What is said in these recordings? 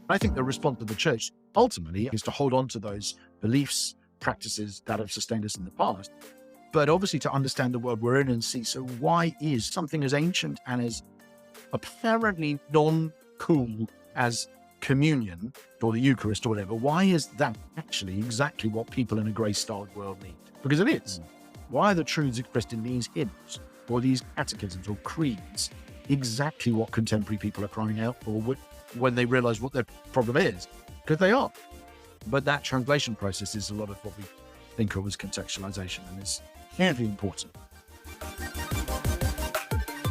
I think the response of the church ultimately is to hold on to those beliefs, practices that have sustained us in the past, but obviously to understand the world we're in and see, so why is something as ancient and as apparently non-cool as communion or the Eucharist or whatever, why is that actually exactly what people in a grey-starred world need? Because it is. Why are the truths expressed in these hymns or these catechisms or creeds exactly what contemporary people are crying out for when they realize what their problem is? Because they are. But that translation process is a lot of what we think of as contextualization, and is hugely important.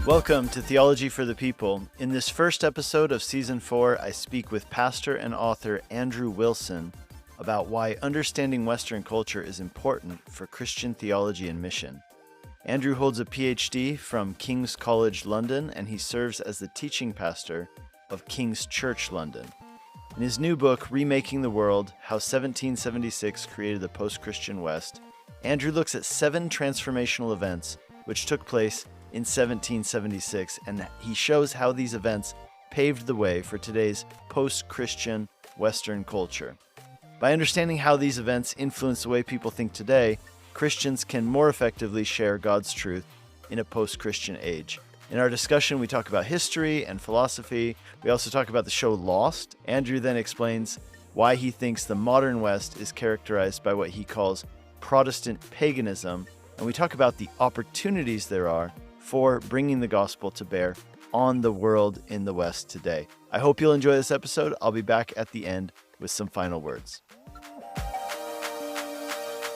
Welcome to Theology for the People. In this first episode of Season 4, I speak with pastor and author Andrew Wilson about why understanding Western culture is important for Christian theology and mission. Andrew holds a PhD from King's College London, and he serves as the teaching pastor of King's Church London. In his new book, Remaking the World, How 1776 Created the Post-Christian West, Andrew looks at 7 transformational events which took place in 1776, and he shows how these events paved the way for today's post-Christian Western culture. By understanding how these events influence the way people think today, Christians can more effectively share God's truth in a post-Christian age. In our discussion, we talk about history and philosophy. We also talk about the show Lost. Andrew then explains why he thinks the modern West is characterized by what he calls Protestant paganism, and we talk about the opportunities there are for bringing the gospel to bear on the world in the West today. I hope you'll enjoy this episode. I'll be back at the end with some final words.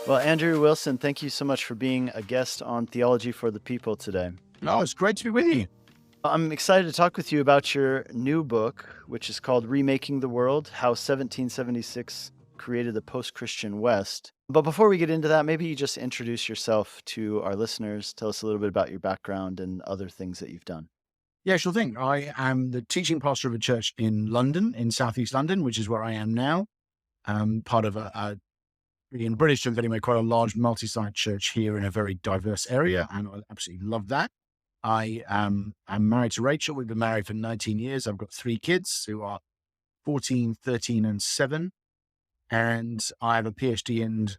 Well, Andrew Wilson, thank you so much for being a guest on Theology for the People today. Oh, it's great to be with you. I'm excited to talk with you about your new book, which is called Remaking the World, How 1776 Created the Post-Christian West. But before we get into that, maybe you just introduce yourself to our listeners. Tell us a little bit about your background and other things that you've done. Yeah, sure thing. I am the teaching pastor of a church in London, in southeast London, which is where I am now. Part of in British terms anyway, quite a large multi-site church here in a very diverse area, and I absolutely love that. I'm married to Rachel. We've been married for 19 years. I've got 3 kids who are 14, 13, and 7. And I have a PhD in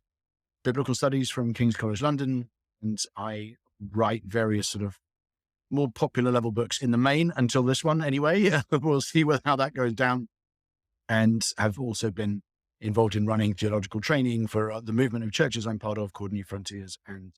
biblical studies from King's College London. And I write various sort of more popular level books in the main until this one anyway. We'll see how that goes down. And have also been involved in running theological training for the movement of churches I'm part of called New Frontiers, and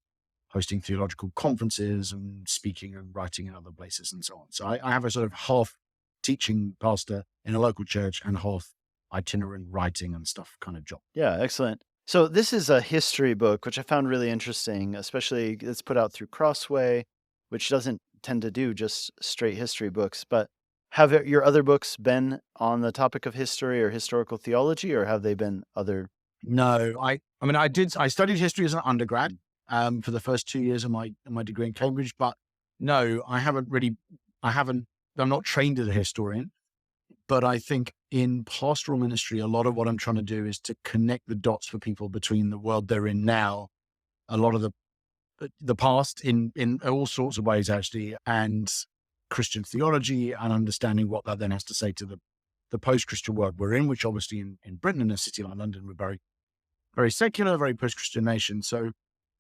hosting theological conferences and speaking and writing in other places and so on. So I have a sort of half teaching pastor in a local church and half itinerant writing and stuff kind of job. Yeah, excellent. So this is a history book, which I found really interesting, especially it's put out through Crossway, which doesn't tend to do just straight history books. But have your other books been on the topic of history or historical theology, or have they been other? No, I studied history as an undergrad for the first 2 years of my degree in Cambridge, but no, I'm not trained as a historian, but I think in pastoral ministry, a lot of what I'm trying to do is to connect the dots for people between the world they're in now, a lot of the past in all sorts of ways actually, and Christian theology, and understanding what that then has to say to the post-Christian world we're in, which obviously in Britain, in a city like London, we're very, very secular, very post-Christian nation. So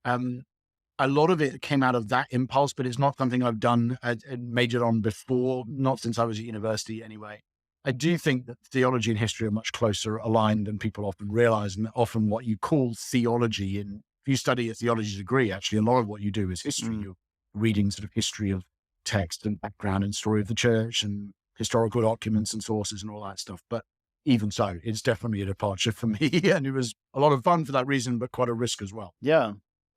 a lot of it came out of that impulse, but it's not something I've done and majored on before, not since I was at university anyway. I do think that theology and history are much closer aligned than people often realize, and often what you call theology, and if you study a theology degree, actually a lot of what you do is history. You're reading sort of history of text and background and story of the church and historical documents and sources and all that stuff. But even so, it's definitely a departure for me, and it was a lot of fun for that reason, but quite a risk as well. Yeah.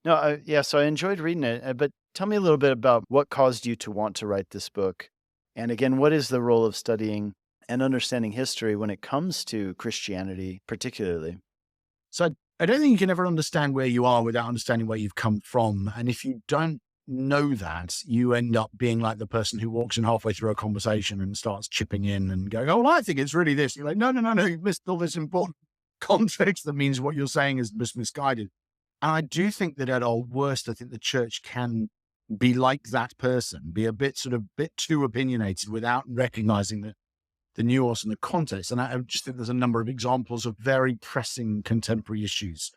No, so I enjoyed reading it, but tell me a little bit about what caused you to want to write this book. And again, what is the role of studying and understanding history when it comes to Christianity particularly? So I don't think you can ever understand where you are without understanding where you've come from. And if you don't know that, you end up being like the person who walks in halfway through a conversation and starts chipping in and going, oh, well, I think it's really this. You're like, no, you've missed all this important context that means what you're saying is misguided. And I do think that at our worst, I think the church can be like that person, be a bit too opinionated without recognizing that the nuance and the context. And I just think there's a number of examples of very pressing contemporary issues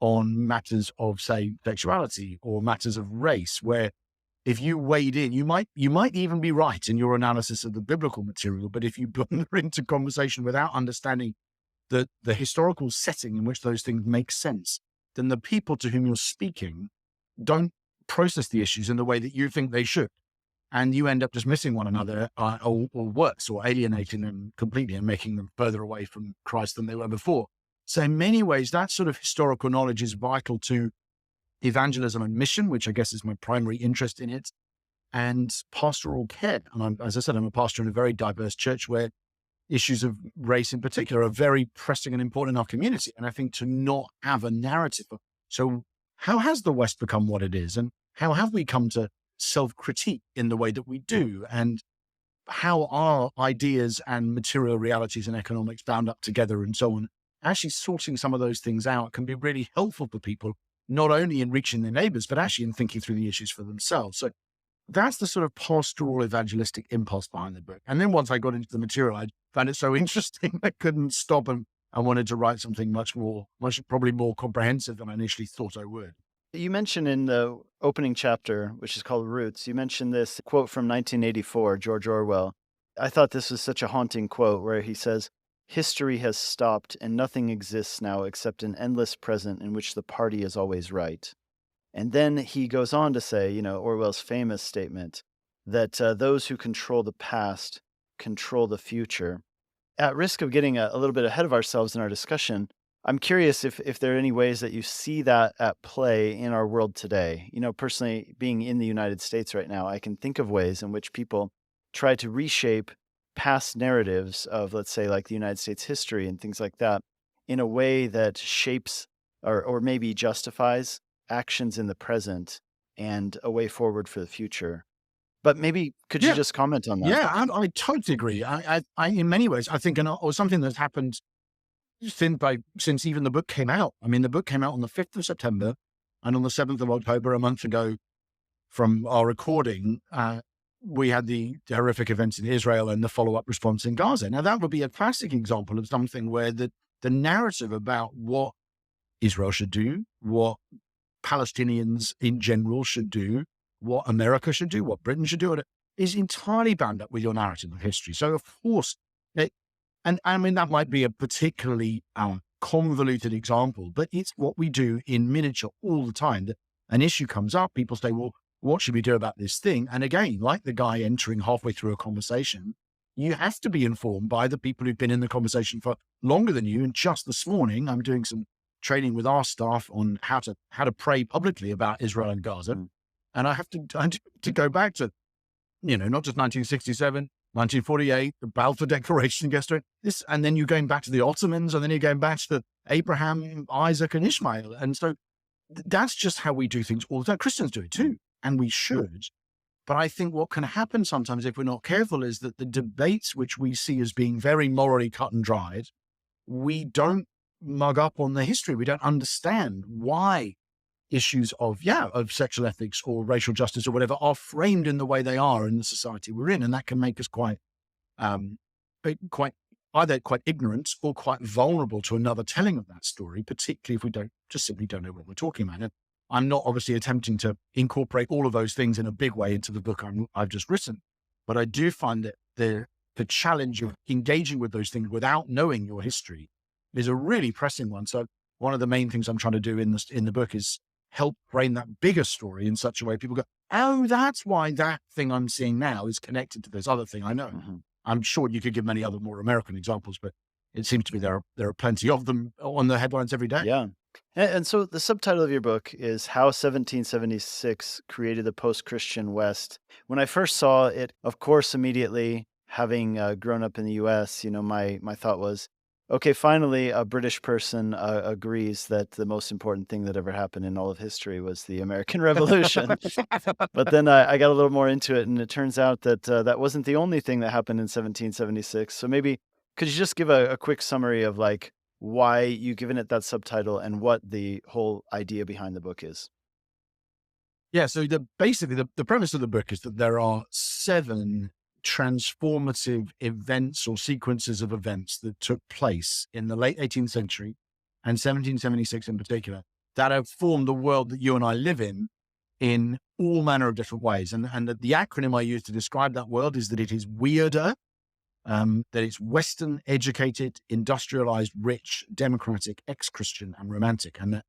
on matters of, say, sexuality or matters of race, where if you wade in, you might even be right in your analysis of the biblical material. But if you blunder into conversation without understanding the historical setting in which those things make sense, then the people to whom you're speaking don't process the issues in the way that you think they should. And you end up just missing one another, or worse, or alienating them completely and making them further away from Christ than they were before. So in many ways, that sort of historical knowledge is vital to evangelism and mission, which I guess is my primary interest in it, and pastoral care. And as I said, I'm a pastor in a very diverse church where issues of race in particular are very pressing and important in our community. And I think to not have a narrative. So how has the West become what it is? And how have we come to self-critique in the way that we do? And how are ideas and material realities and economics bound up together and so on? Actually sorting some of those things out can be really helpful for people, not only in reaching their neighbors, but actually in thinking through the issues for themselves. So that's the sort of pastoral evangelistic impulse behind the book. And then once I got into the material, I found it so interesting I couldn't stop, and I wanted to write something much probably more comprehensive than I initially thought I would. You mentioned in the opening chapter, which is called Roots, you mentioned this quote from 1984, George Orwell. I thought this was such a haunting quote where he says, "History has stopped and nothing exists now except an endless present in which the party is always right." And then he goes on to say, Orwell's famous statement that those who control the past control the future. At risk of getting a little bit ahead of ourselves in our discussion, I'm curious if there are any ways that you see that at play in our world today. Personally, being in the United States right now, I can think of ways in which people try to reshape past narratives of, let's say, like the United States history and things like that in a way that shapes or maybe justifies actions in the present and a way forward for the future. But maybe could you just comment on that? Yeah, I totally agree. I in many ways, I think, or something that's happened since even the book came out. I mean, the book came out on the 5th of September, and on the 7th of October, a month ago from our recording, we had the horrific events in Israel and the follow-up response in Gaza. Now, that would be a classic example of something where the narrative about what Israel should do, what Palestinians in general should do, what America should do, what Britain should do, is entirely bound up with your narrative of history. So, of course, and I mean, that might be a particularly convoluted example, but it's what we do in miniature all the time. That an issue comes up, people say, well, what should we do about this thing? And again, like the guy entering halfway through a conversation, you have to be informed by the people who've been in the conversation for longer than you. And just this morning, I'm doing some training with our staff on how to pray publicly about Israel and Gaza. And I have to go back to, not just 1967, 1948, the Balfour Declaration, this, and then you're going back to the Ottomans, and then you're going back to Abraham, Isaac, and Ishmael. And so that's just how we do things all the time. Christians do it too, and we should. But I think what can happen sometimes if we're not careful is that the debates which we see as being very morally cut and dried, we don't mug up on the history. We don't understand why issues of sexual ethics or racial justice or whatever are framed in the way they are in the society we're in. And that can make us quite either quite ignorant or quite vulnerable to another telling of that story, particularly if we simply don't know what we're talking about. And I'm not obviously attempting to incorporate all of those things in a big way into the book I've just written, but I do find that the challenge of engaging with those things without knowing your history is a really pressing one. So one of the main things I'm trying to do in the book is help frame that bigger story in such a way people go, oh, that's why that thing I'm seeing now is connected to this other thing I know. Mm-hmm. I'm sure you could give many other more American examples, but it seems to me there are plenty of them on the headlines every day. Yeah. And so the subtitle of your book is How 1776 Created the Post-Christian West. When I first saw it, of course, immediately having grown up in the U.S., my thought was, okay, finally, a British person agrees that the most important thing that ever happened in all of history was the American Revolution. But then I got a little more into it, and it turns out that that wasn't the only thing that happened in 1776. So maybe could you just give a quick summary of why you've given it that subtitle and what the whole idea behind the book is? Yeah, so basically the premise of the book is that there are 7 transformative events or sequences of events that took place in the late 18th century and 1776 in particular that have formed the world that you and I live in all manner of different ways. And the acronym I use to describe that world is that it is weirder, that it's Western, educated, industrialized, rich, democratic, ex-Christian, and romantic. And that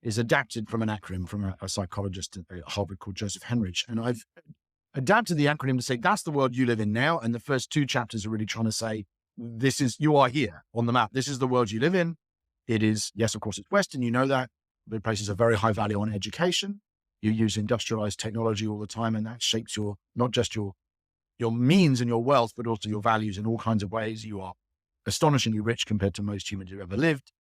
is adapted from an acronym from a psychologist at Harvard called Joseph Henrich. And I've adapted the acronym to say, that's the world you live in now. And the first two chapters are really trying to say, you are here on the map. This is the world you live in. It is, yes, of course, it's Western. You know that. It places a very high value on education. You use industrialized technology all the time, and that shapes not just your means and your wealth, but also your values in all kinds of ways. You are astonishingly rich compared to most humans who ever lived.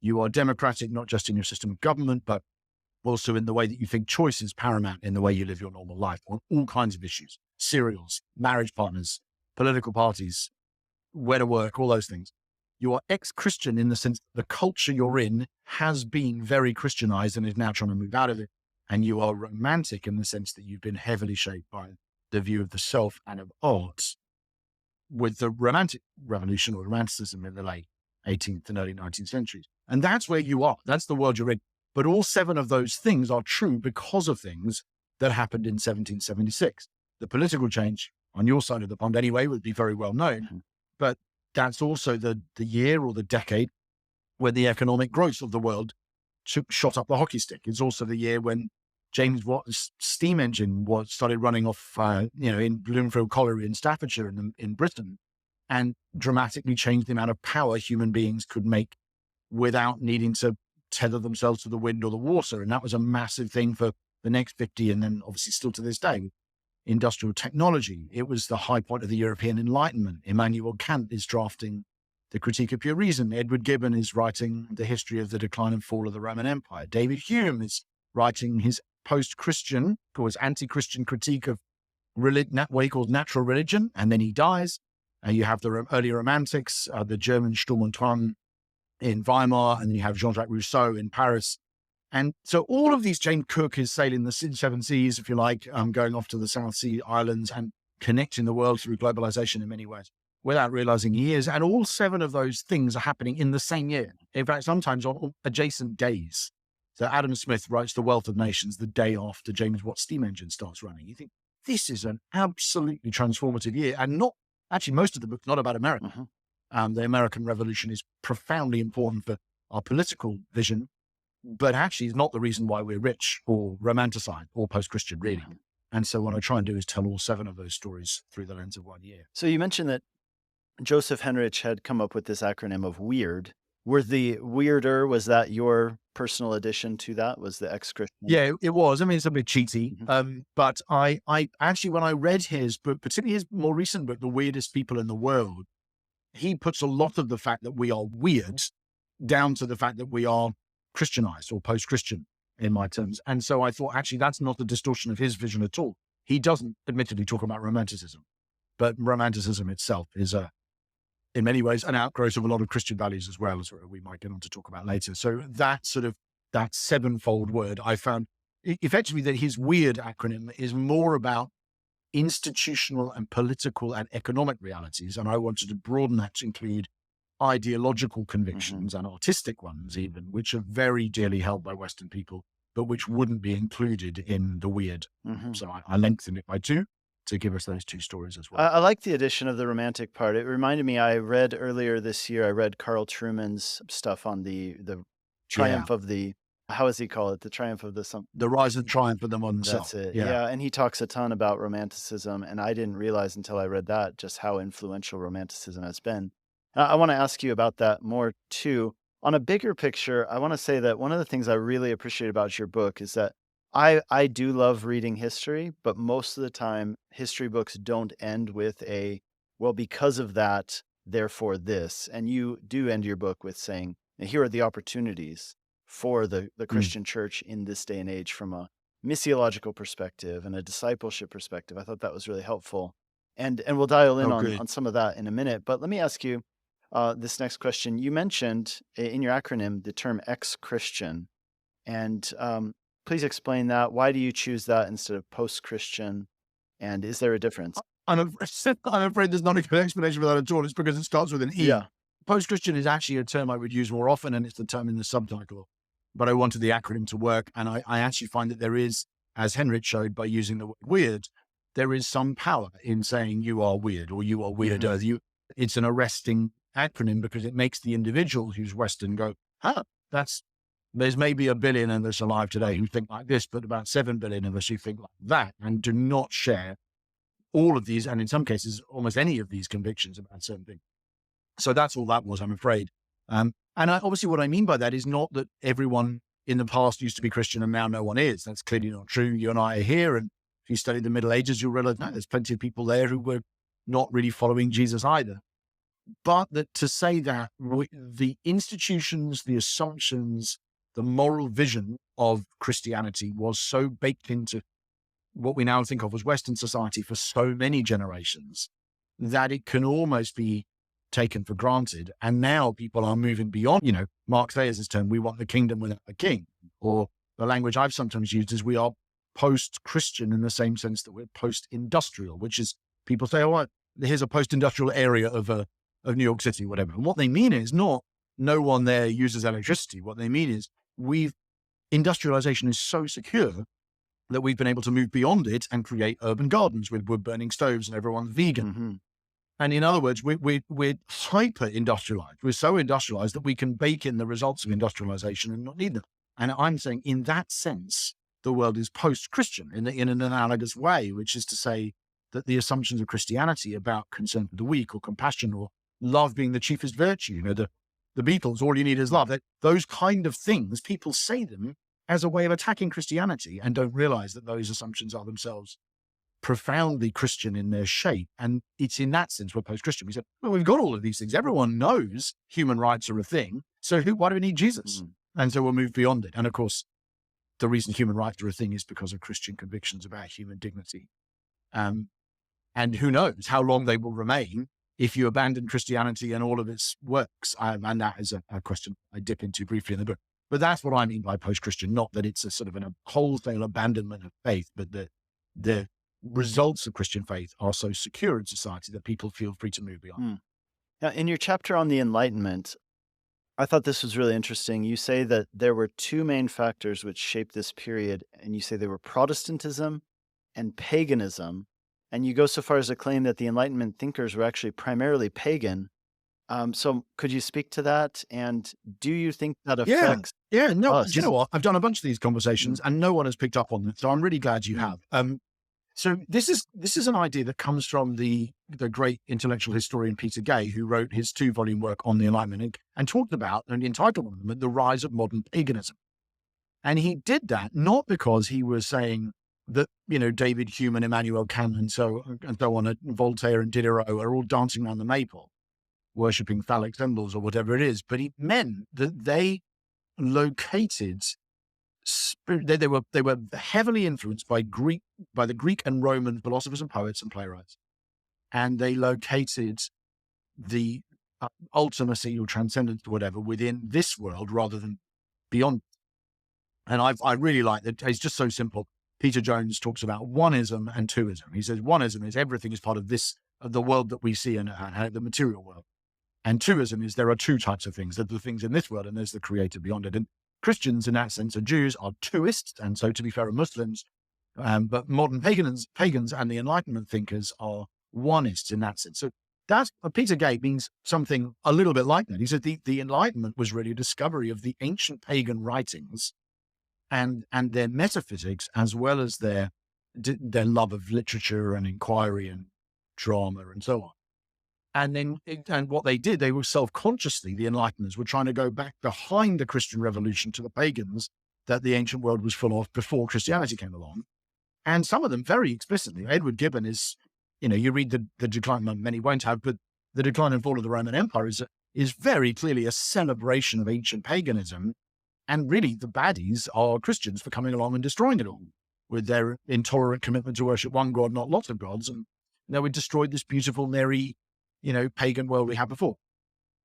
You are democratic, not just in your system of government, but also in the way that you think choice is paramount in the way you live your normal life on all kinds of issues, cereals, marriage partners, political parties, where to work, all those things. You are ex-Christian in the sense that the culture you're in has been very Christianized and is now trying to move out of it. And you are romantic in the sense that you've been heavily shaped by the view of the self and of art with the Romantic Revolution or Romanticism in the late 18th and early 19th centuries. And that's where you are. That's the world you're in. But all seven of those things are true because of things that happened in 1776. The political change on your side of the pond anyway would be very well known, but that's also the year or the decade when the economic growth of the world shot up the hockey stick. It's also the year when James Watt's steam engine started running off, in Bloomfield Colliery in Staffordshire in Britain, and dramatically changed the amount of power human beings could make without needing to tether themselves to the wind or the water. And that was a massive thing for the next 50, and then obviously still to this day, industrial technology. It was the high point of the European Enlightenment. Immanuel Kant is drafting the Critique of Pure Reason. Edward Gibbon is writing the history of the decline and fall of the Roman Empire. David Hume is writing his post-Christian, or his anti-Christian critique of what he calls natural religion, and then he dies. You have the early Romantics, the German Sturm und Drang in Weimar, and then you have Jean-Jacques Rousseau in Paris. And so all of these, James Cook is sailing the seven seas, if you like, going off to the South Sea Islands and connecting the world through globalization in many ways without realizing he is. And all seven of those things are happening in the same year. In fact, sometimes on adjacent days. So Adam Smith writes The Wealth of Nations the day after James Watt's steam engine starts running. You think this is an absolutely transformative year, and not actually most of the book's not about America. The American Revolution is profoundly important for our political vision, but actually is not the reason why we're rich or romanticized or post-Christian, really. And so what I try and do is tell all seven of those stories through the lens of 1 year. So you mentioned that Joseph Henrich had come up with this acronym of WEIRD. Were the weirder, was that your personal addition to that? Was the ex-Christian? Yeah, it was. I mean, it's a bit cheaty. But I actually, when I read his book, particularly his more recent book, The Weirdest People in the World, he puts a lot of the fact that we are weird down to the fact that we are Christianized or post-Christian in my terms. And so I thought, actually, that's not a distortion of his vision at all. He doesn't admittedly talk about Romanticism, but Romanticism itself is in many ways an outgrowth of a lot of Christian values as well, as we might get on to talk about later. So that sevenfold word, I found effectively that his WEIRD acronym is more about institutional and political and economic realities. And I wanted to broaden that to include ideological convictions and artistic ones even, which are very dearly held by Western people, but which wouldn't be included in the WEIRD. So I lengthened it by 2 to give us those 2 stories as well. I like the addition of the romantic part. It reminded me, I read earlier this year, I read Carl Trueman's stuff on the triumph of the, how does he call it? The triumph of the rise and triumph of the modern self. That's it. Yeah. And he talks a ton about Romanticism. And I didn't realize until I read that just how influential Romanticism has been. I want to ask you about that more too. On a bigger picture, I want to say that one of the things I really appreciate about your book is that I do love reading history, but most of the time history books don't end with well, because of that, therefore this. And you do end your book with saying, here are the opportunities for the Christian church in this day and age from a missiological perspective and a discipleship perspective. I thought that was really helpful. And we'll dial in on some of that in a minute. But let me ask you this next question. You mentioned in your acronym the term ex-Christian. And please explain that. Why do you choose that instead of post-Christian? And is there a difference? I'm afraid there's not a good explanation for that at all. It's because it starts with an E. Yeah. Post-Christian is actually a term I would use more often, and it's the term in the subtitle. But I wanted the acronym to work, and I actually find that there is, as Henrik showed by using the word weird, there is some power in saying you are weird or you are weirder. It's an arresting acronym because it makes the individual who's Western go, there's maybe 1 billion of us alive today who think like this, but about 7 billion of us who think like that and do not share all of these, and in some cases, almost any of these convictions about certain things. So that's all that was, I'm afraid. Obviously what I mean by that is not that everyone in the past used to be Christian and now no one is. That's clearly not true. You and I are here, and if you study the Middle Ages, you'll realize, no, there's plenty of people there who were not really following Jesus either. But that to say that the institutions, the assumptions, the moral vision of Christianity was so baked into what we now think of as Western society for so many generations that it can almost be taken for granted. And now people are moving beyond, Mark Thayer's term, we want the kingdom without a king. Or the language I've sometimes used is we are post-Christian in the same sense that we're post-industrial, which is people say, here's a post-industrial area of New York City, whatever. And what they mean is not no one there uses electricity. What they mean is industrialization is so secure that we've been able to move beyond it and create urban gardens with wood-burning stoves and everyone's vegan. Mm-hmm. And in other words, we're hyper-industrialized. We're so industrialized that we can bake in the results of industrialization and not need them. And I'm saying in that sense, the world is post-Christian in an analogous way, which is to say that the assumptions of Christianity about concern for the weak or compassion or love being the chiefest virtue, the Beatles, all you need is love, those kind of things, people say them as a way of attacking Christianity and don't realize that those assumptions are themselves profoundly Christian in their shape. And it's in that sense we're post-Christian. We said, well, we've got all of these things. Everyone knows human rights are a thing. So why do we need Jesus? And so we'll move beyond it. And of course, the reason human rights are a thing is because of Christian convictions about human dignity. And who knows how long they will remain if you abandon Christianity and all of its works. And that is a question I dip into briefly in the book. But that's what I mean by post-Christian, not that it's a sort of a wholesale abandonment of faith, but that the results of Christian faith are so secure in society that people feel free to move beyond. Now, in your chapter on the Enlightenment, I thought this was really interesting. You say that there were two main factors which shaped this period, and you say they were Protestantism and paganism. And you go so far as to claim that the Enlightenment thinkers were actually primarily pagan. So could you speak to that? And do you think that affects us? You know what? I've done a bunch of these conversations and no one has picked up on it. So I'm really glad you have. So this is an idea that comes from the great intellectual historian Peter Gay, who wrote his 2-volume work on the Enlightenment and talked about and entitled them The Rise of Modern Paganism. And he did that not because he was saying that, David Hume and Immanuel Kant and so on, and Voltaire and Diderot are all dancing around the maypole, worshipping phallic symbols or whatever it is, but it meant that they located they were heavily influenced by the Greek and Roman philosophers and poets and playwrights, and they located the ultimacy or transcendence or whatever within this world rather than beyond. And I really like that. It's just so simple. Peter Jones talks about oneism and twoism. He says oneism is everything is part of the world that we see and the material world. And twoism is there are two types of things. There's the things in this world and there's the creator beyond it. And Christians in that sense, and Jews are twoists. And so to be fair, are Muslims. But modern pagans and the Enlightenment thinkers are oneists in that sense. So that's Peter Gay means something a little bit like that. He said the Enlightenment was really a discovery of the ancient pagan writings and their metaphysics, as well as their love of literature and inquiry and drama and so on. And what they did, they were self-consciously, the Enlighteners were trying to go back behind the Christian revolution to the pagans that the ancient world was full of before Christianity came along. And some of them very explicitly, Edward Gibbon is, you read the decline, many won't have, but the decline and fall of the Roman Empire is very clearly a celebration of ancient paganism. And really the baddies are Christians for coming along and destroying it all with their intolerant commitment to worship one God, not lots of gods. And now we destroyed this beautiful, merry, pagan world we had before.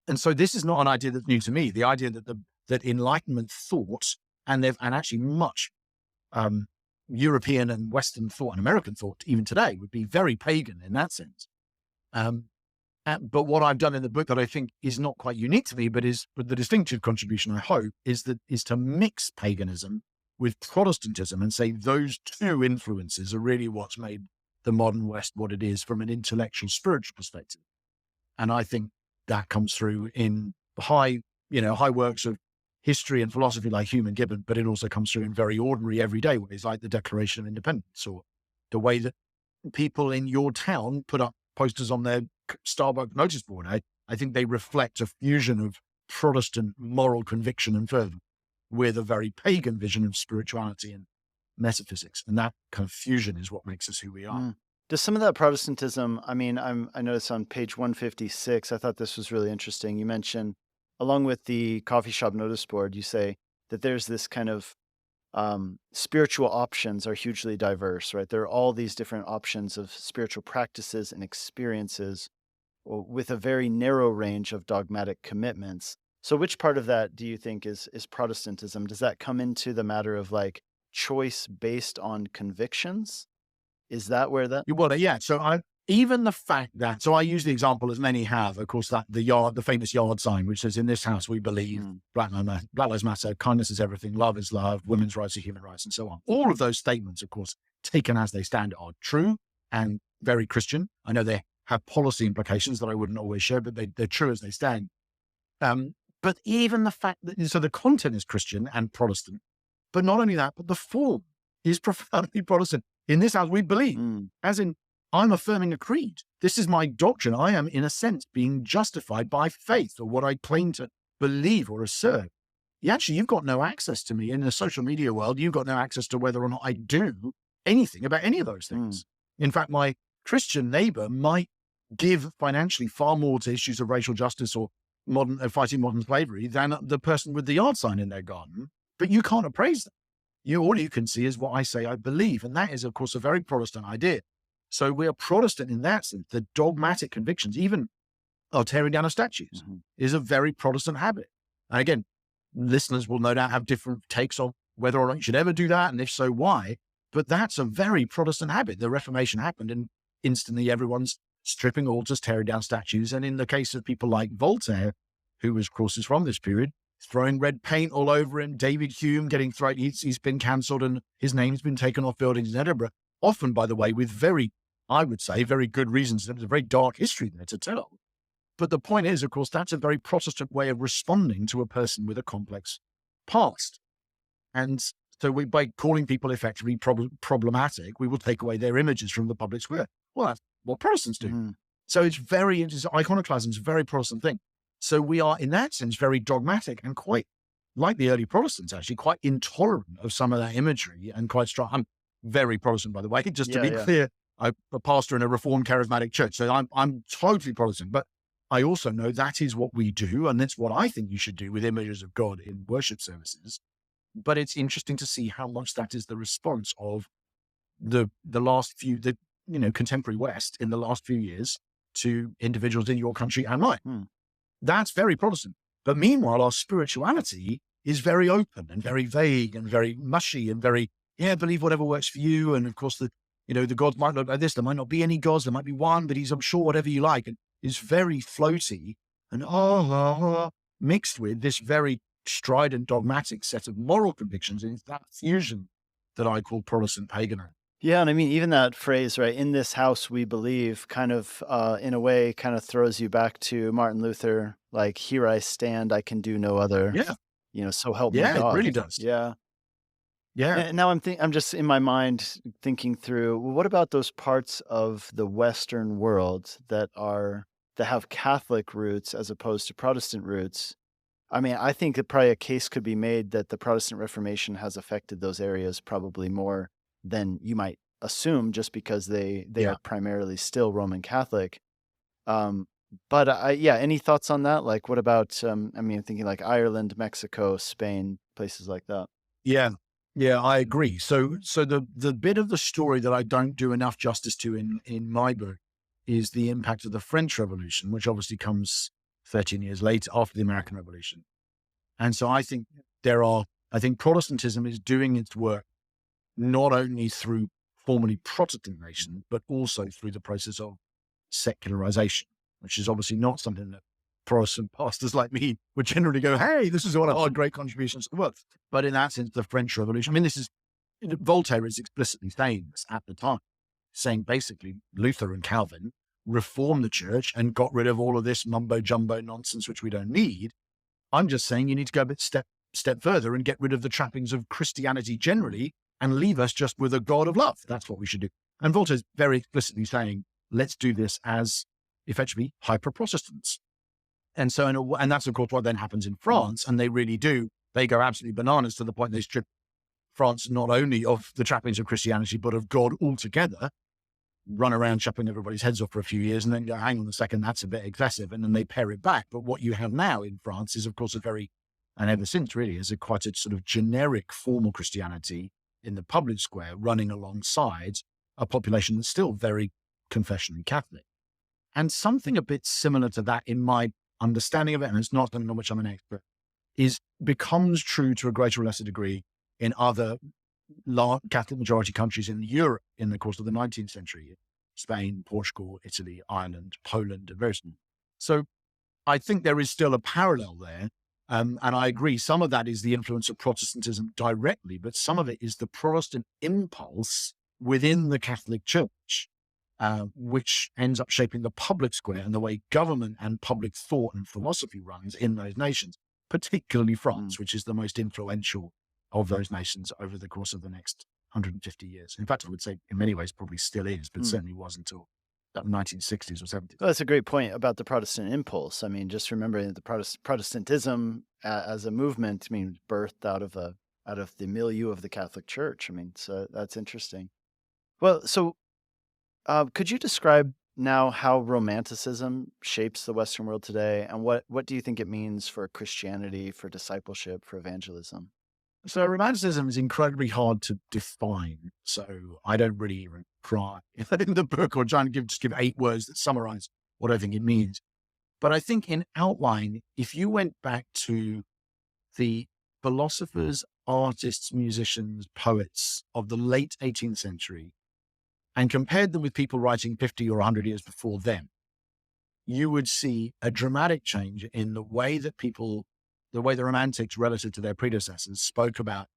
And so this is not an idea that's new to me. The idea that Enlightenment thought, and actually much European and Western thought and American thought, even today, would be very pagan in that sense. But what I've done in the book that I think is not quite unique to me, but the distinctive contribution, I hope, is to mix paganism with Protestantism and say those two influences are really what's made the modern West what it is from an intellectual, spiritual perspective. And I think that comes through in high works of history and philosophy like Hume and Gibbon, but it also comes through in very ordinary, everyday ways like the Declaration of Independence, or the way that people in your town put up posters on their Starbucks notice board. I think they reflect a fusion of Protestant moral conviction and fervor with a very pagan vision of spirituality and metaphysics. And that kind of fusion is what makes us who we are. Mm. Does some of that Protestantism, I mean, I noticed on page 156, I thought this was really interesting. You mentioned, along with the coffee shop notice board, you say that there's this kind of spiritual options are hugely diverse, right? There are all these different options of spiritual practices and experiences with a very narrow range of dogmatic commitments. So which part of that do you think is Protestantism? Does that come into the matter of like choice based on convictions? Is that where that? Well, yeah. So even the fact that, so I use the example as many have, of course, that the famous yard sign, which says, in this house, we believe Black Lives Matter, kindness is everything, love is love, women's rights are human rights, and so on. All of those statements, of course, taken as they stand, are true and very Christian. I know they have policy implications that I wouldn't always share, but they're true as they stand. But even the fact that, so the content is Christian and Protestant, but not only that, but the form is profoundly Protestant. In this house, we believe, as in, I'm affirming a creed. This is my doctrine. I am, in a sense, being justified by faith or what I claim to believe or assert. You've got no access to me in the social media world. You've got no access to whether or not I do anything about any of those things. In fact, my Christian neighbor might give financially far more to issues of racial justice or fighting modern slavery than the person with the yard sign in their garden. But you can't appraise them. All you can see is what I say I believe. And that is, of course, a very Protestant idea. So we are Protestant in that sense. The dogmatic convictions, even tearing down of statues, is a very Protestant habit. And again, listeners will no doubt have different takes on whether or not you should ever do that, and if so, why. But that's a very Protestant habit. The Reformation happened, and instantly everyone's stripping altars, tearing down statues. And in the case of people like Voltaire, who, of course, is from this period, throwing red paint all over him, David Hume getting thrown, he's been cancelled and his name's been taken off buildings in Edinburgh, often, by the way, with very good reasons. There's a very dark history there to tell. But the point is, of course, that's a very Protestant way of responding to a person with a complex past. And so by calling people effectively problematic, we will take away their images from the public square. Well, that's what Protestants do. So iconoclasm is a very Protestant thing. So we are, in that sense, very dogmatic and quite, like the early Protestants, actually, quite intolerant of some of that imagery and quite strong. I'm very Protestant, by the way, just to be clear. I'm a pastor in a Reformed charismatic church, so I'm totally Protestant. But I also know that is what we do, and that's what I think you should do with images of God in worship services. But it's interesting to see how much that is the response of the contemporary West in the last few years to individuals in your country and mine. That's very Protestant. But meanwhile, our spirituality is very open and very vague and very mushy and very, believe whatever works for you. And of course, the gods might look like this. There might not be any gods. There might be one, but I'm sure whatever you like. And it's very floaty and mixed with this very strident, dogmatic set of moral convictions. And it's that fusion that I call Protestant paganism. Yeah, and I mean, even that phrase, right, in this house we believe, kind of, in a way, kind of throws you back to Martin Luther, like, here I stand, I can do no other. Yeah. So help me God. Yeah, it really does. Yeah. Yeah. And now I'm just in my mind thinking through, well, what about those parts of the Western world that have Catholic roots as opposed to Protestant roots? I mean, I think that probably a case could be made that the Protestant Reformation has affected those areas probably more than you might assume, just because they are primarily still Roman Catholic. But any thoughts on that? Like, what about, thinking like Ireland, Mexico, Spain, places like that. Yeah, I agree. So the bit of the story that I don't do enough justice to in my book is the impact of the French Revolution, which obviously comes 13 years later after the American Revolution. And so I think Protestantism is doing its work not only through formerly Protestant nations, but also through the process of secularization, which is obviously not something that Protestant pastors like me would generally go, hey, this is one of our great contributions to the world. But in that sense, the French Revolution, I mean, Voltaire is explicitly saying this at the time, saying basically Luther and Calvin reformed the church and got rid of all of this mumbo jumbo nonsense, which we don't need. I'm just saying you need to go a bit step further and get rid of the trappings of Christianity generally and leave us just with a God of love. That's what we should do. And Voltaire's very explicitly saying, let's do this as effectively hyper-Protestants. And so, and that's of course what then happens in France. And they really do. They go absolutely bananas to the point they strip France not only of the trappings of Christianity, but of God altogether, run around chopping everybody's heads off for a few years and then go, hang on a second, that's a bit excessive. And then they pare it back. But what you have now in France is, of course, and ever since really, is quite a sort of generic formal Christianity in the public square running alongside a population that's still very confessionally Catholic. And something a bit similar to that in my understanding of it, and it's not something on which I'm an expert, becomes true to a greater or lesser degree in other large Catholic majority countries in Europe in the course of the 19th century, Spain, Portugal, Italy, Ireland, Poland, and various. So I think there is still a parallel there. And I agree, some of that is the influence of Protestantism directly, but some of it is the Protestant impulse within the Catholic Church, which ends up shaping the public square and the way government and public thought and philosophy runs in those nations, particularly France, which is the most influential of those nations over the course of the next 150 years. In fact, I would say in many ways probably still is, but certainly was until the 1960s or 70s. Well, that's a great point about the Protestant impulse. I mean, just remembering that the Protestantism as a movement, I mean, birthed out of the milieu of the Catholic Church. I mean, so that's interesting. Well, so could you describe now how Romanticism shapes the Western world today, and what do you think it means for Christianity, for discipleship, for evangelism? So Romanticism is incredibly hard to define. So I don't really even try in the book or trying to just give 8 words that summarize what I think it means. But I think in outline, if you went back to the philosophers, artists, musicians, poets of the late 18th century and compared them with people writing 50 or 100 years before them, you would see a dramatic change in the way that the way the Romantics relative to their predecessors spoke about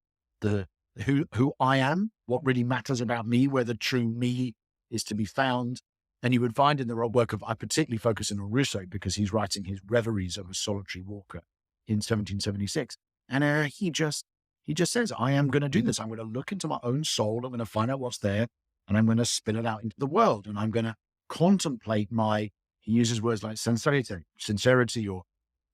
who I am, what really matters about me, where the true me is to be found. And you would find in the work of, I particularly focus on Rousseau because he's writing his Reveries of a Solitary Walker in 1776. And he just says, I am going to do this. I'm going to look into my own soul. I'm going to find out what's there and I'm going to spin it out into the world. And I'm going to contemplate he uses words like sincerity or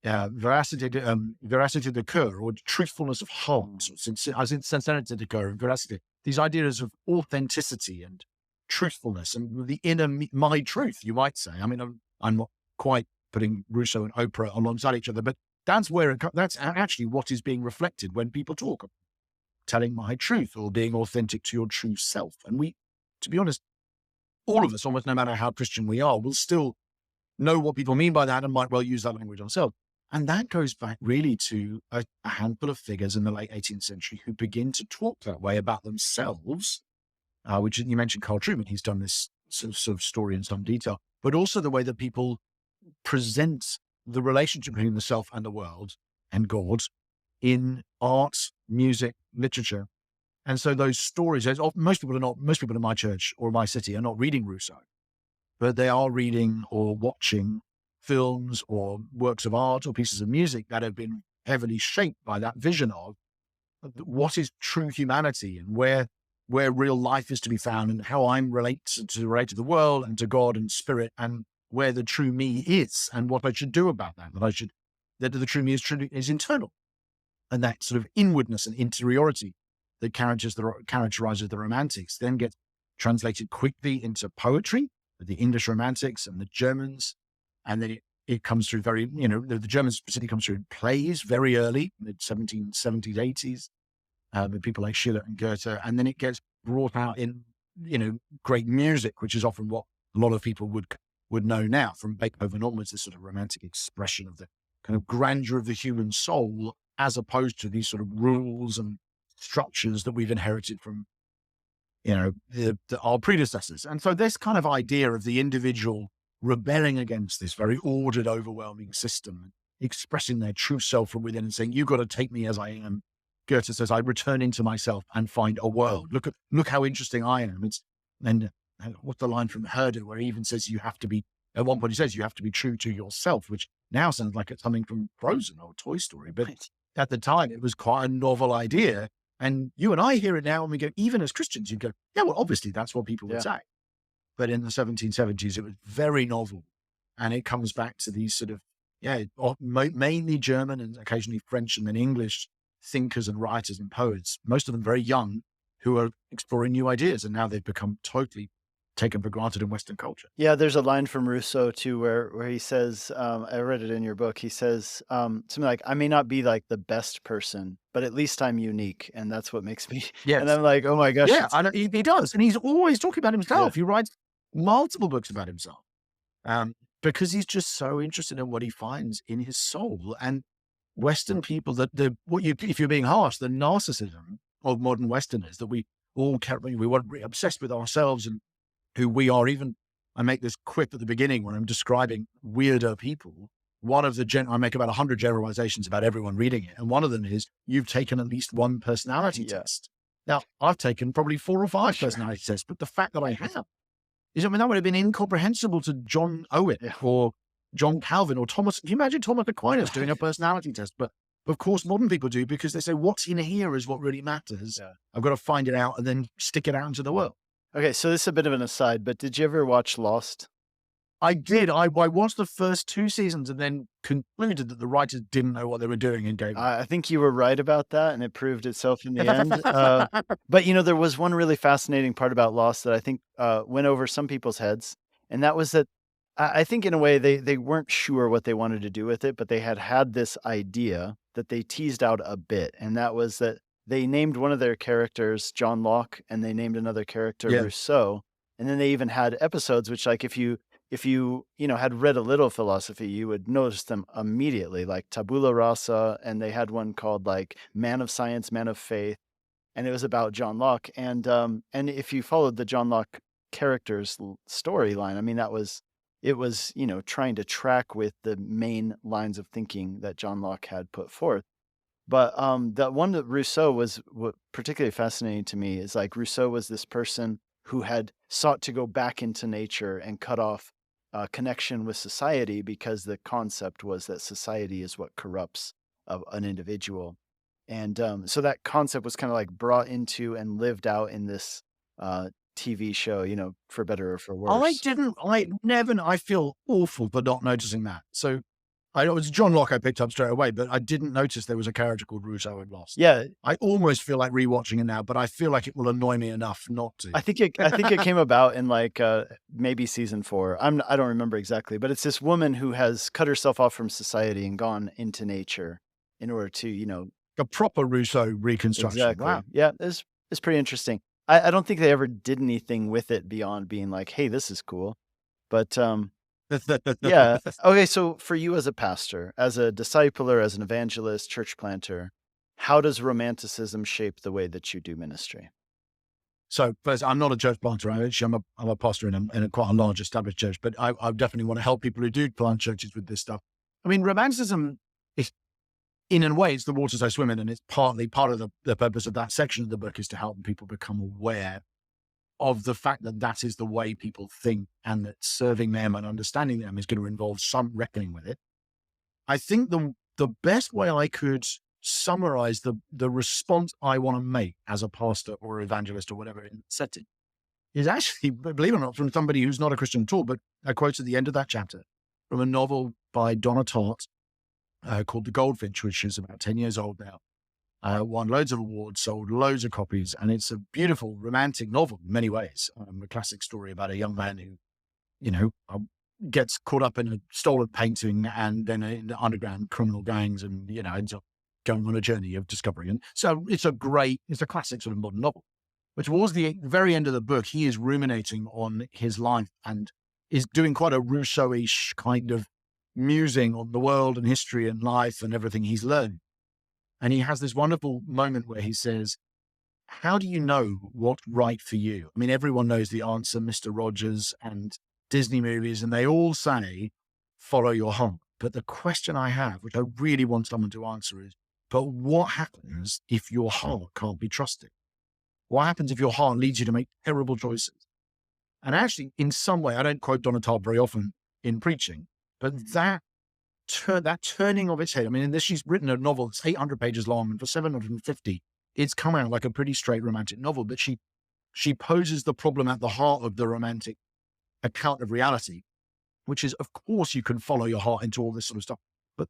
veracity de cœur, or truthfulness of heart, sincerity de cœur, and veracity. These ideas of authenticity and truthfulness and the inner my truth, you might say. I mean, I'm not quite putting Rousseau and Oprah alongside each other, but that's actually what is being reflected when people talk about telling my truth or being authentic to your true self. And to be honest, all of us, almost no matter how Christian we are, will still know what people mean by that and might well use that language ourselves. And that goes back really to a handful of figures in the late 18th century who begin to talk that way about themselves, which you mentioned Carl Trueman. He's done this sort of story in some detail, but also the way that people present the relationship between the self and the world and God in art, music, literature. And so those stories, most people in my church or my city are not reading Rousseau, but they are reading or watching films or works of art or pieces of music that have been heavily shaped by that vision of what is true humanity and where real life is to be found and how I'm relate to the world and to God and spirit and where the true me is and what I should do about that. That the true me is internal, and that sort of inwardness and interiority that characterizes the Romantics then gets translated quickly into poetry, the English Romantics and the Germans. And then it comes through the Germans specifically comes through in plays very early, in the 1770s, 80s, with people like Schiller and Goethe. And then it gets brought out in, great music, which is often what a lot of people would know now from Beethoven onwards, this sort of romantic expression of the kind of grandeur of the human soul, as opposed to these sort of rules and structures that we've inherited from our predecessors. And so this kind of idea of the individual rebelling against this very ordered, overwhelming system, expressing their true self from within and saying, "You've got to take me as I am." Goethe says, "I return into myself and find a world. Look how interesting I am." And what's the line from Herder where he even says you have to be, at one point he says you have to be true to yourself, which now sounds like it's coming from Frozen or Toy Story. But at the time, it was quite a novel idea. And you and I hear it now and we go, even as Christians, you go, yeah, well, obviously that's what people would say. But in the 1770s, it was very novel. And it comes back to these sort of, mainly German and occasionally French and then English thinkers and writers and poets, most of them very young, who are exploring new ideas. And now they've become totally taken for granted in Western culture. Yeah, there's a line from Rousseau too, where he says, I read it in your book. He says something like, "I may not be like the best person, but at least I'm unique, and that's what makes me." Yes. And I'm like, oh my gosh. Yeah, he does, and he's always talking about himself. He writes multiple books about himself, because he's just so interested in what he finds in his soul. And Western people, if you're being harsh, the narcissism of modern Westerners, that we all we're obsessed with ourselves and who we are. Even I make this quip at the beginning when I'm describing weirder people. One of I make about 100 generalizations about everyone reading it. And one of them is, you've taken at least one personality test. Now, I've taken probably 4 or 5 personality tests, but the fact that I have is, that would have been incomprehensible to John Owen or John Calvin or Thomas. Can you imagine Thomas Aquinas doing a personality test? But of course, modern people do, because they say, what's in here is what really matters. I've got to find it out and then stick it out into the world. Okay, so this is a bit of an aside, but did you ever watch Lost? I did. I watched the first 2 seasons and then concluded that the writers didn't know what they were doing in Game. I think you were right about that, and it proved itself in the end. But there was one really fascinating part about Lost that I think went over some people's heads, and that was that I think in a way they weren't sure what they wanted to do with it, but they had this idea that they teased out a bit, and that was that they named one of their characters John Locke, and they named another character Rousseau, and then they even had episodes which, like, if you had read a little philosophy, you would notice them immediately, like Tabula Rasa, and they had one called like Man of Science, Man of Faith, and it was about John Locke. And if you followed the John Locke character's storyline, I mean, it was trying to track with the main lines of thinking that John Locke had put forth. But the one that Rousseau was particularly fascinating to me is, like, Rousseau was this person who had sought to go back into nature and cut off connection with society, because the concept was that society is what corrupts an individual. And so that concept was kind of like brought into and lived out in this TV show, for better or for worse. I feel awful for not noticing that. So it was John Locke I picked up straight away, but I didn't notice there was a character called Rousseau in Lost. Yeah. I almost feel like rewatching it now, but I feel like it will annoy me enough not to. I think it came about in like maybe season 4. I don't remember exactly, but it's this woman who has cut herself off from society and gone into nature in order to, a proper Rousseau reconstruction. Exactly. Wow. Yeah, it's pretty interesting. I don't think they ever did anything with it beyond being like, hey, this is cool. But yeah. Okay, so for you as a pastor, as a discipler, as an evangelist, church planter, how does Romanticism shape the way that you do ministry? So first, I'm not a church planter. I'm a pastor in a quite a large established church, but I definitely want to help people who do plant churches with this stuff. I mean, Romanticism is, in a way, it's the waters I swim in, and it's partly part of the purpose of that section of the book is to help people become aware of the fact that that is the way people think, and that serving them and understanding them is going to involve some reckoning with it. I think the best way I could summarize the response I want to make as a pastor or evangelist or whatever in setting is actually, believe it or not, from somebody who's not a Christian at all, but I quote at the end of that chapter from a novel by Donna Tartt called The Goldfinch, which is about 10 years old now. Won loads of awards, sold loads of copies, and it's a beautiful romantic novel in many ways. A classic story about a young man who, gets caught up in a stolen painting and then in the underground criminal gangs, and ends up going on a journey of discovery. And so it's a classic sort of modern novel. But towards the very end of the book, he is ruminating on his life and is doing quite a Rousseau-ish kind of musing on the world and history and life and everything he's learned. And he has this wonderful moment where he says, how do you know what's right for you? I mean, everyone knows the answer, Mr. Rogers and Disney movies, and they all say, follow your heart. But the question I have, which I really want someone to answer is, but what happens if your heart can't be trusted? What happens if your heart leads you to make terrible choices? And actually, in some way, I don't quote Donatello very often in preaching, but that turning of its head. I mean, in this, she's written a novel that's 800 pages long, and for 750, it's come out like a pretty straight romantic novel. But she poses the problem at the heart of the romantic account of reality, which is, of course, you can follow your heart into all this sort of stuff. But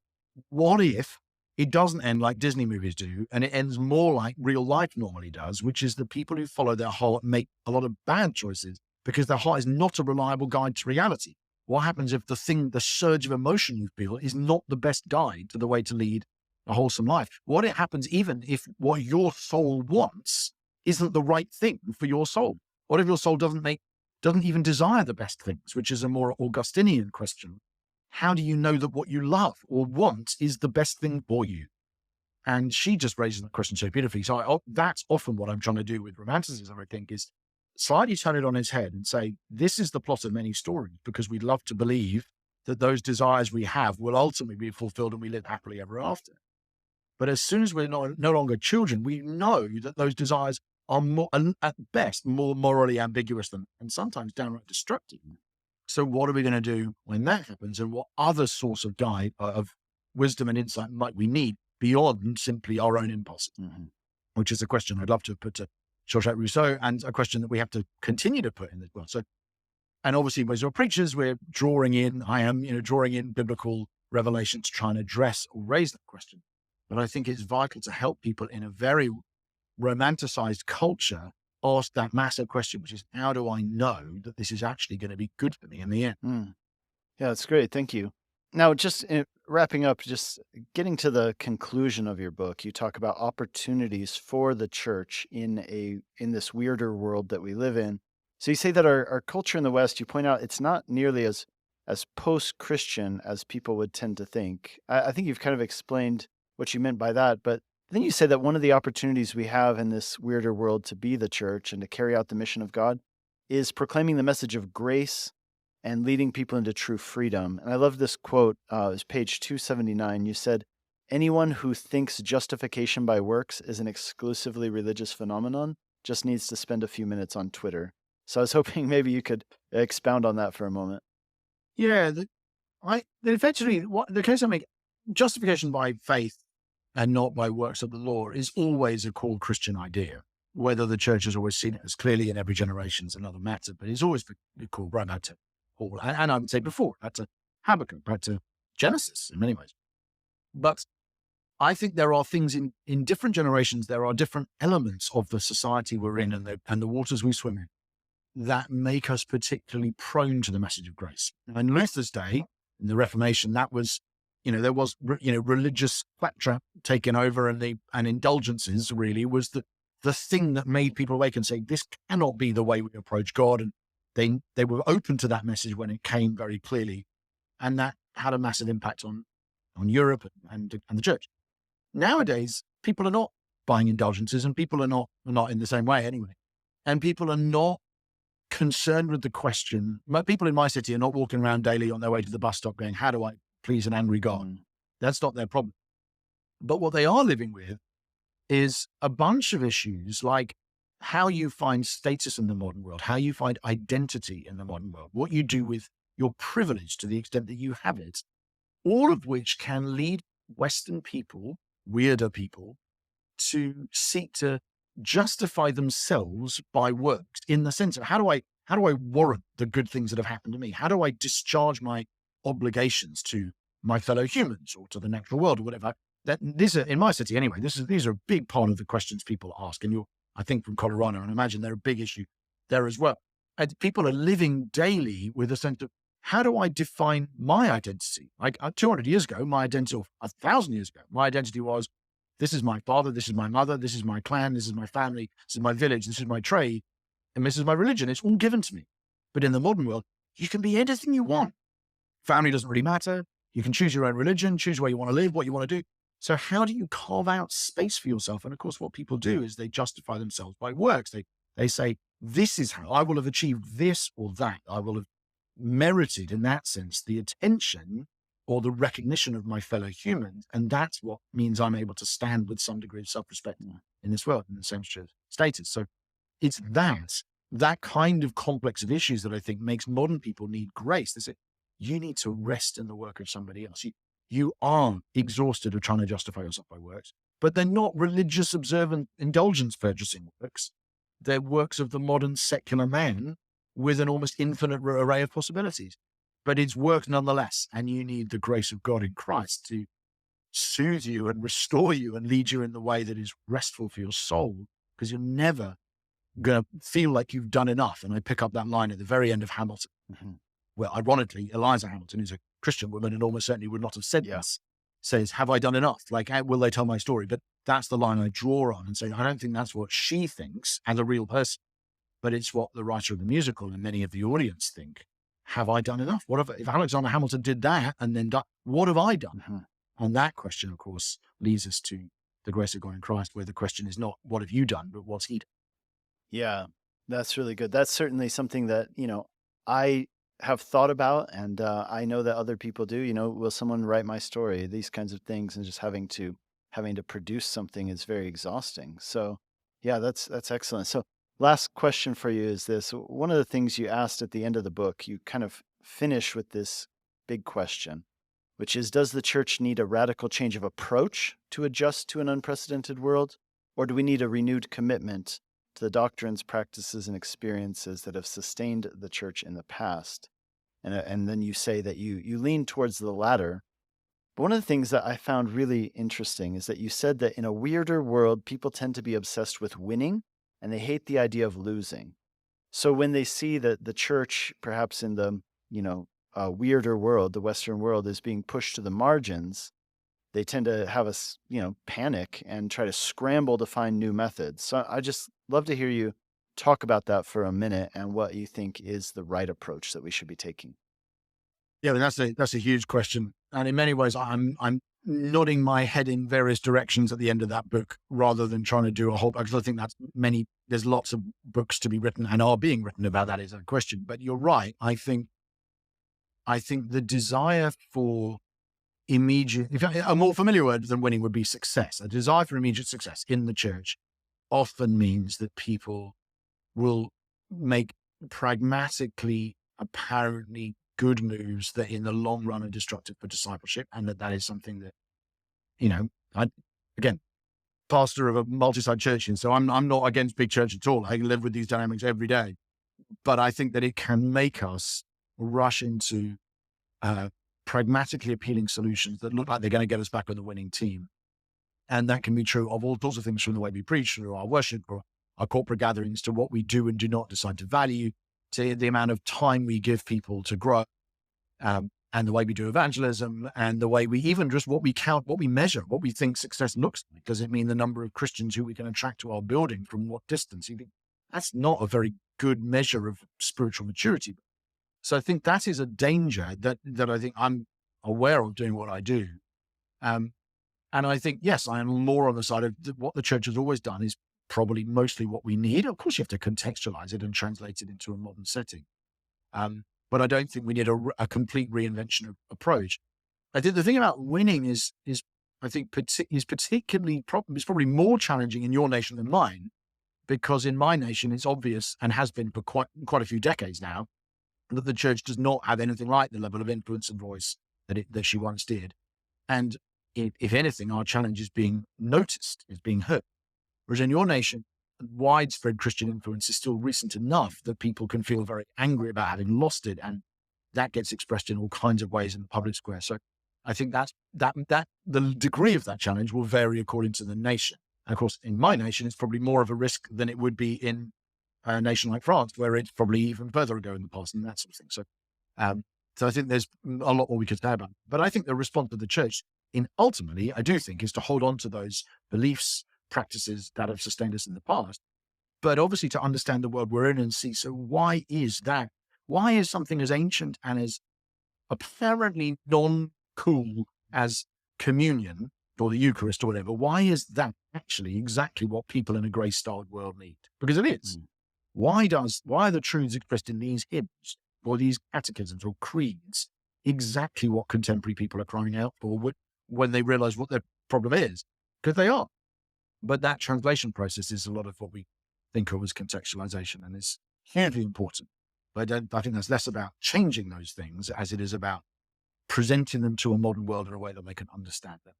what if it doesn't end like Disney movies do, and it ends more like real life normally does, which is the people who follow their heart make a lot of bad choices because their heart is not a reliable guide to reality? What happens if the surge of emotion you feel is not the best guide to the way to lead a wholesome life? What happens even if what your soul wants isn't the right thing for your soul? What if your soul doesn't even desire the best things, which is a more Augustinian question? How do you know that what you love or want is the best thing for you? And she just raises the question so beautifully. So that's often what I'm trying to do with Romanticism, I think, is slightly turn it on its head and say, this is the plot of many stories, because we love to believe that those desires we have will ultimately be fulfilled and we live happily ever after. But as soon as we're no longer children, we know that those desires are at best more morally ambiguous and sometimes downright destructive. So what are we going to do when that happens? And what other source of guide of wisdom and insight might we need beyond simply our own impulses? Mm-hmm. Which is a question I'd love to put to Jean-Jacques Rousseau, and a question that we have to continue to put in as well. So, and obviously, as your preachers, I am drawing in biblical revelation to try and address or raise that question. But I think it's vital to help people in a very romanticized culture ask that massive question, which is, how do I know that this is actually going to be good for me in the end? Yeah, that's great. Thank you. Now, just wrapping up, just getting to the conclusion of your book, you talk about opportunities for the church in this weirder world that we live in. So you say that our culture in the West, you point out, it's not nearly as post-Christian as people would tend to think. I think you've kind of explained what you meant by that, but then you say that one of the opportunities we have in this weirder world to be the church and to carry out the mission of God is proclaiming the message of grace and leading people into true freedom. And I love this quote. It was page 279. You said, anyone who thinks justification by works is an exclusively religious phenomenon just needs to spend a few minutes on Twitter. So I was hoping maybe you could expound on that for a moment. Yeah, effectively, the case I make, justification by faith and not by works of the law is always a core Christian idea. Whether the church has always seen it as clearly in every generation is another matter, but it's always been called right back to Paul. And I would say before, back to Habakkuk, back to Genesis in many ways. But I think there are things in different generations, there are different elements of the society we're in and the waters we swim in that make us particularly prone to the message of grace. And in Luther's day, in the Reformation, that was, there was, religious claptrap taken over, and indulgences really was the thing that made people awake and say, this cannot be the way we approach God. And they were open to that message when it came very clearly. And that had a massive impact on Europe and the church. Nowadays, people are not buying indulgences, and people are not in the same way anyway. And people are not concerned with the question. People in my city are not walking around daily on their way to the bus stop going, how do I please an angry God? That's not their problem. But what they are living with is a bunch of issues like how you find status in the modern world, how you find identity in the modern world, what you do with your privilege to the extent that you have it, all of which can lead Western people, weirder people, to seek to justify themselves by works, in the sense of how do I warrant the good things that have happened to me? How do I discharge my obligations to my fellow humans or to the natural world or whatever? In my city anyway, these are a big part of the questions people ask. And I think from Colorado, and I imagine they're a big issue there as well. And people are living daily with a sense of, how do I define my identity? Like 200 years ago, my identity, or 1,000 years ago, my identity was, this is my father, this is my mother, this is my clan, this is my family, this is my village, this is my trade, and this is my religion. It's all given to me. But in the modern world, you can be anything you want. Family doesn't really matter. You can choose your own religion, choose where you want to live, what you want to do. So how do you carve out space for yourself? And of course, what people do is they justify themselves by works. They say, this is how I will have achieved this or that. I will have merited, in that sense, the attention or the recognition of my fellow humans. And that's what means I'm able to stand with some degree of self-respect in this world, in the same status. So it's that kind of complex of issues that I think makes modern people need grace. They say, you need to rest in the work of somebody else. You are exhausted of trying to justify yourself by works, but they're not religious, observant, indulgence purchasing works. They're works of the modern secular man with an almost infinite array of possibilities. But it's work nonetheless, and you need the grace of God in Christ to soothe you and restore you and lead you in the way that is restful for your soul, because you're never going to feel like you've done enough. And I pick up that line at the very end of Hamilton. Well, ironically, Eliza Hamilton, who's a Christian woman and almost certainly would not have said this, says, have I done enough? Like, how will they tell my story? But that's the line I draw on and say, I don't think that's what she thinks as a real person, but it's what the writer of the musical and many of the audience think. Have I done enough? If Alexander Hamilton did that and then what have I done? And that question, of course, leads us to the grace of God in Christ, where the question is not, what have you done, but what's he done? Yeah, that's really good. That's certainly something that, I have thought about, and I know that other people do. Will someone write my story? These kinds of things, and just having to produce something is very exhausting. So, yeah, that's excellent. So, last question for you is this: one of the things you asked at the end of the book, you kind of finish with this big question, which is, does the church need a radical change of approach to adjust to an unprecedented world, or do we need a renewed commitment to the doctrines, practices, and experiences that have sustained the church in the past? And then you say that you lean towards the latter. But one of the things that I found really interesting is that you said that in a weirder world, people tend to be obsessed with winning, and they hate the idea of losing. So when they see that the church, perhaps in the weirder world, the Western world, is being pushed to the margins, they tend to have us, panic and try to scramble to find new methods. So I just love to hear you talk about that for a minute and what you think is the right approach that we should be taking. Yeah, but that's a huge question. And in many ways, I'm nodding my head in various directions at the end of that book, rather than trying to do a whole, because I think there's lots of books to be written and are being written about that is a question. But you're right. I think the desire for a more familiar word than winning would be success. A desire for immediate success in the church often means that people will make pragmatically, apparently good moves that in the long run are destructive for discipleship. And that is something that, again, pastor of a multi-site church. And so I'm not against big church at all. I live with these dynamics every day, but I think that it can make us rush into pragmatically appealing solutions that look like they're going to get us back on the winning team. And that can be true of all sorts of things, from the way we preach, through our worship, or our corporate gatherings, to what we do and do not decide to value, to the amount of time we give people to grow, and the way we do evangelism, and the way we even just what we count, what we measure, what we think success looks like. Does it mean the number of Christians who we can attract to our building from what distance? You think that's not a very good measure of spiritual maturity. So I think that is a danger that I think I'm aware of doing what I do. And I think, yes, I am more on the side of what the church has always done is probably mostly what we need. Of course, you have to contextualize it and translate it into a modern setting. But I don't think we need a complete reinvention of approach. I think the thing about winning is I think is probably more challenging in your nation than mine, because in my nation, it's obvious, and has been for quite a few decades now, that the church does not have anything like the level of influence and voice that she once did. And if anything, our challenge is being noticed, is being heard. Whereas in your nation, widespread Christian influence is still recent enough that people can feel very angry about having lost it. And that gets expressed in all kinds of ways in the public square. So I think that the degree of that challenge will vary according to the nation. And of course, in my nation, it's probably more of a risk than it would be in a nation like France, where it's probably even further ago in the past and that sort of thing. So I think there's a lot more we could say about it. But I think the response of the church, ultimately, I do think, is to hold on to those beliefs, practices that have sustained us in the past, but obviously to understand the world we're in and see, so why is that? Why is something as ancient and as apparently non-cool as communion or the Eucharist or whatever, why is that actually exactly what people in a grey-starred world need? Because it is. Why are the truths expressed in these hymns or these catechisms or creeds exactly what contemporary people are crying out for when they realize what their problem is? Because they are. But that translation process is a lot of what we think of as contextualization, and is hugely important. But I think that's less about changing those things as it is about presenting them to a modern world in a way that they can understand them.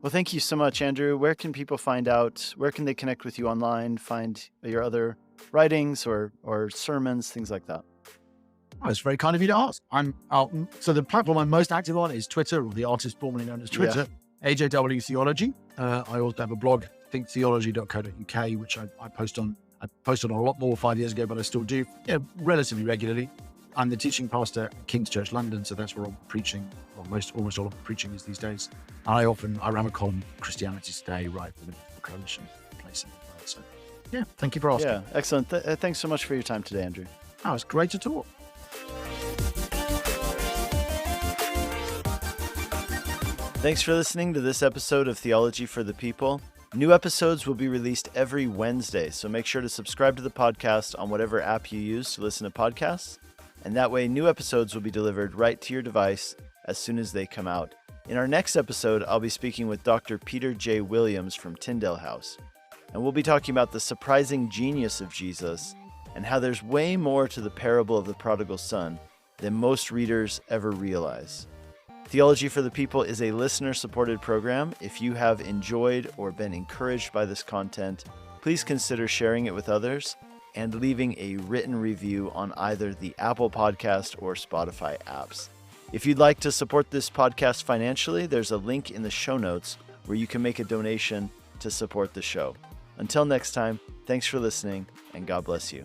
Well, thank you so much, Andrew. Where can people find out? Where can they connect with you online, find your other writings or sermons, things like that? Oh, it's very kind of you to ask. So the platform I'm most active on is Twitter, or the artist formerly known as Twitter, AJW Theology. I also have a blog, thinktheology.co.uk, which I post on. I posted on a lot more 5 years ago, but I still do relatively regularly. I'm the teaching pastor at King's Church London, so that's where I'm preaching. Almost all of the preaching is these days. I run a column, Christianity Today, right for the Coalition place. So, thank you for asking. Yeah, excellent. Thanks so much for your time today, Andrew. Oh, it's great to talk. Thanks for listening to this episode of Theology for the People. New episodes will be released every Wednesday, so make sure to subscribe to the podcast on whatever app you use to listen to podcasts, and that way new episodes will be delivered right to your device as soon as they come out. In our next episode, I'll be speaking with Dr. Peter J. Williams from Tyndale House, and we'll be talking about the surprising genius of Jesus and how there's way more to the parable of the prodigal son than most readers ever realize. Theology for the People is a listener-supported program. If you have enjoyed or been encouraged by this content, please consider sharing it with others and leaving a written review on either the Apple Podcast or Spotify apps. If you'd like to support this podcast financially, there's a link in the show notes where you can make a donation to support the show. Until next time, thanks for listening, and God bless you.